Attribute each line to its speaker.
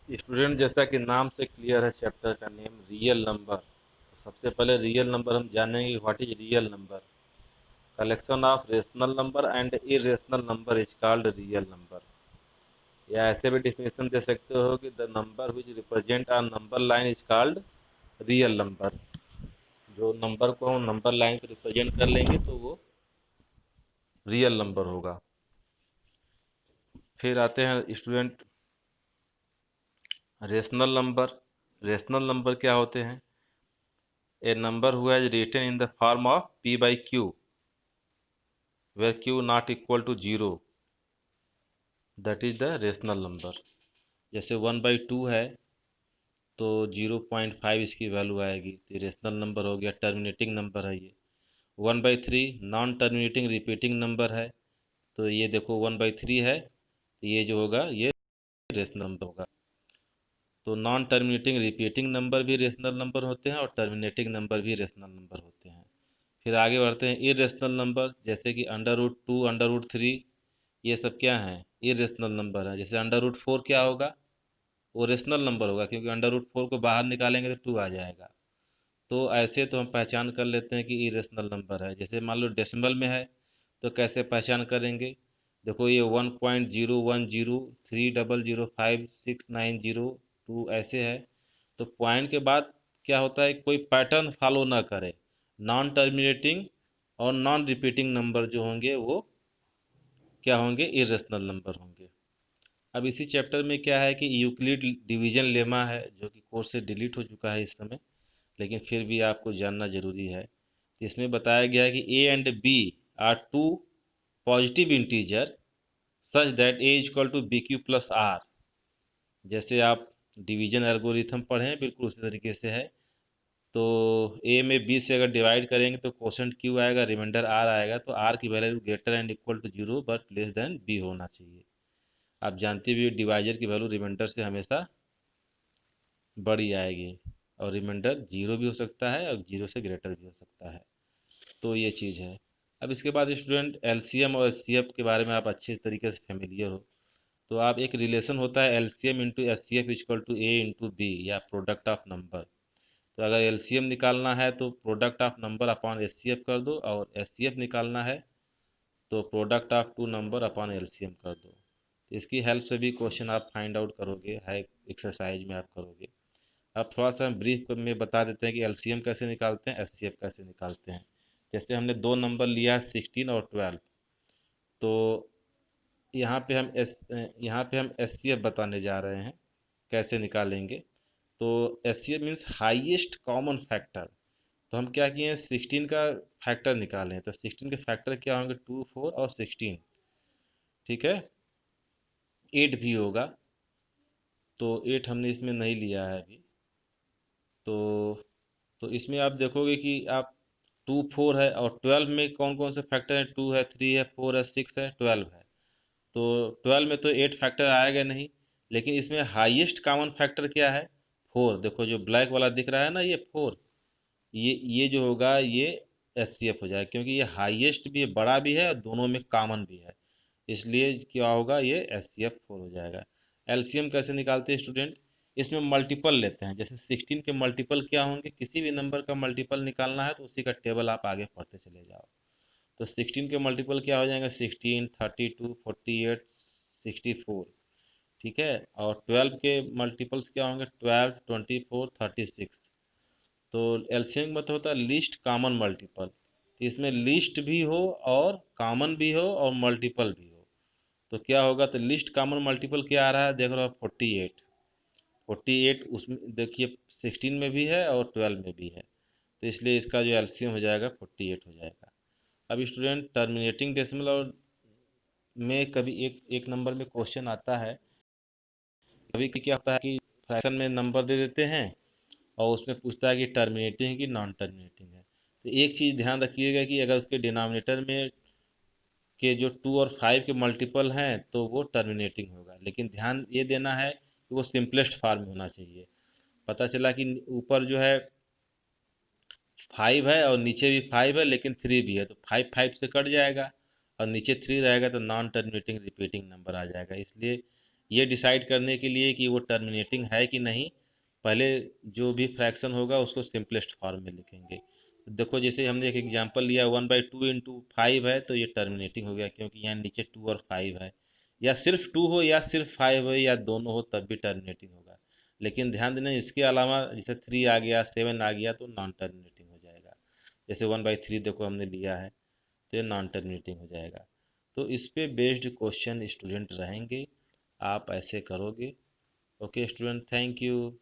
Speaker 1: Student, जैसा कि नाम से क्लियर है चैप्टर का नेम रियल नंबर, तो सबसे पहले रियल नंबर हम जानेंगे what is real number. Collection of rational number and irrational number is called real number. या ऐसे भी डिफिनेशन दे सकते हो कि the number which represent a number line is called real number. जो नंबर को हम नंबर लाइन पे रिप्रेजेंट कर लेंगे तो वो रियल नंबर होगा। फिर आते हैं student rational number. Rational number क्या होते हैं? A number who is written in the form of p by q, where q not equal to 0, that is the rational number। जैसे 1/2 है तो 0.5 इसकी वैल्यू आएगी, तो रेशनल नंबर हो गया, टर्मिनेटिंग नंबर है ये। 1/3 नॉन टर्मिनेटिंग रिपीटिंग नंबर है, तो ये देखो 1/3 है, तो ये जो होगा ये रेशनल नंबर होगा। तो नॉन टर्मिनेटिंग रिपीटिंग नंबर भी रेशनल नंबर होते हैं और टर्मिनेटिंग नंबर भी रेशनल नंबर होते हैं। फिर आगे बढ़ते हैं इरेशनल नंबर, जैसे कि √2 √3, ये सब क्या है? इरेशनल नंबर है। जैसे √4 क्या होगा? वो रेशनल नंबर होगा, क्योंकि √4 को बाहर निकालेंगे तो 2 आ जाएगा। तो ऐसे तो हम पहचान कर लेते हैं कि इरेशनल नंबर है। जैसे मान लो डेसिमल में है तो कैसे पहचान करेंगे? देखो ये 1.01030056902 ऐसे है। तो पॉइंट के बाद क्या होता है, कोई पैटर्न फॉलो ना करे, नॉन टर्मिनेटिंग और नॉन रिपीटिंग नंबर जो होंगे वो क्या होंगे? इरेशनल नंबर होंगे। अब इसी चैप्टर में क्या है कि यूक्लिड डिवीजन लेमा है, जो कि कोर्स से डिलीट हो चुका है इस समय, लेकिन फिर भी आपको जानना जरूरी है। इसमें बताया गया है कि A and B are two positive integer such that A equal to B Q plus R. जैसे आप डिवीजन एल्गोरिथम पढ़े हैं, बिल्कुल उसी तरीके से है। तो ए में बी से अगर डिवाइड करेंगे तो क्वोशंट क्यू आएगा, रिमाइंडर आर आएगा, तो आर की value greater and equal to 0 but less than B होना चाहिए। आप जानते भी हो डिवाइजर की वैल्यू रिमाइंडर से हमेशा बड़ी आएगी, और रिमाइंडर 0 भी हो सकता है और 0 से ग्रेटर भी हो सकता है। तो ये चीज़ है। अब इसके बाद स्टूडेंट एलसीएम और एचसीएफ के बारे में आप अच्छे तरीके से फेमिलियर हो। तो आप एक रिलेशन होता है LCM into HCF equal to A into B, या प्रोडक्ट ऑफ नंबर। तो अगर एलसीएम निकालना है तो product of number upon HCF कर दो, और एचसीएफ निकालना है तो product of two number upon LCM कर दो। तो इसकी हेल्प से भी क्वेश्चन आप फाइंड आउट करोगे, है एक्सरसाइज में आप करोगे। अब थोड़ा सा हम ब्रीफ में बता देते हैं कि एलसीएम कैसे निकालते हैं, एचसीएफ कैसे निकालते हैं। जैसे हमने दो नंबर लिया है 16 और 12, तो यहाँ पे हम एचसीएफ बताने जा रहे हैं कैसे निकालेंगे। तो HCF means highest common factor. तो हम क्या किए हैं, 16 का फैक्टर निकालें, तो 16 के फैक्टर क्या होंगे? 2 4 और 16। ठीक है, 8 भी होगा, तो 8 हमने इसमें नहीं लिया है अभी। तो इसमें आप देखोगे कि आप 2 4 है, और 12 में कौन कौन से फैक्टर हैं? 2 है, 3 है, 4 है, 6 है, 12 है। तो 12 में तो 8 फैक्टर आएगा नहीं, लेकिन इसमें हाईएस्ट कॉमन फैक्टर क्या है? 4। देखो जो ब्लैक वाला दिख रहा है ना, ये 4, ये जो होगा ये एचसीएफ हो जाएगा, क्योंकि ये हाईएस्ट भी है, बड़ा भी है, और दोनों में कॉमन भी है, इसलिए क्या होगा, ये एचसीएफ 4 हो जाएगा। एलसीएम कैसे निकालते हैं स्टूडेंट? इसमें मल्टीपल लेते हैं। जैसे 16 के मल्टीपल क्या होंगे, किसी भी नंबर का मल्टीपल निकालना है तो उसी का टेबल आप आगे पढ़ते चले जाओ। तो 16 के मल्टीपल क्या हो जाएगा? 16, 32, 48, 64। ठीक है, और 12 के मल्टीपल्स क्या होंगे? 12, 24, 36। तो एलसीएम में तो होता है लीस्ट कॉमन मल्टीपल, तो इसमें लीस्ट भी हो और कॉमन भी हो और मल्टीपल भी हो, तो क्या होगा? तो लीस्ट कॉमन मल्टीपल क्या आ रहा है, देख रहे हो? 48। 48 उसमें देखिए 16 में भी है और 12 में भी है, तो इसलिए इसका जो एलसीएम हो जाएगा 48 हो जाएगा। अब स्टूडेंट टर्मिनेटिंग डेसिमल और में कभी एक एक नंबर में क्वेश्चन आता है, कभी क्या होता है कि फ्रैक्शन में नंबर दे देते हैं और उसमें पूछता है कि टर्मिनेटिंग है कि नॉन टर्मिनेटिंग है। तो एक चीज़ ध्यान रखिएगा कि अगर उसके डिनोमिनेटर में के जो 2 और 5 के मल्टीपल हैं तो वो टर्मिनेटिंग होगा, लेकिन ध्यान ये देना है कि वो सिंपलेस्ट फॉर्म में होना चाहिए। पता चला कि ऊपर जो है 5 है और नीचे भी 5 है लेकिन 3 भी है, तो 5 5 से कट जाएगा, और नीचे 3 रहेगा तो नॉन टर्मिनेटिंग रिपीटिंग नंबर आ जाएगा। इसलिए ये डिसाइड करने के लिए कि वो टर्मिनेटिंग है कि नहीं, पहले जो भी फ्रैक्शन होगा उसको सिंपलेस्ट फॉर्म में लिखेंगे। तो देखो जैसे हमने एक एग्जांपल लिया 1/2 × 5 है, तो ये टर्मिनेटिंग हो गया क्योंकि यहाँ नीचे 2 और 5 है। या सिर्फ 2 हो या सिर्फ 5 हो या दोनों हो तब भी टर्मिनेटिंग होगा। लेकिन ध्यान देना इसके अलावा जैसे 3 आ गया 7 आ गया तो नॉन टर्मिनेटिंग हो जाएगा। जैसे 1/3 देखो हमने लिया है तो ये नॉन टर्मिनेटिंग हो जाएगा। तो इस पे बेस्ड क्वेश्चन स्टूडेंट रहेंगे, आप ऐसे करोगे। Okay student, thank you.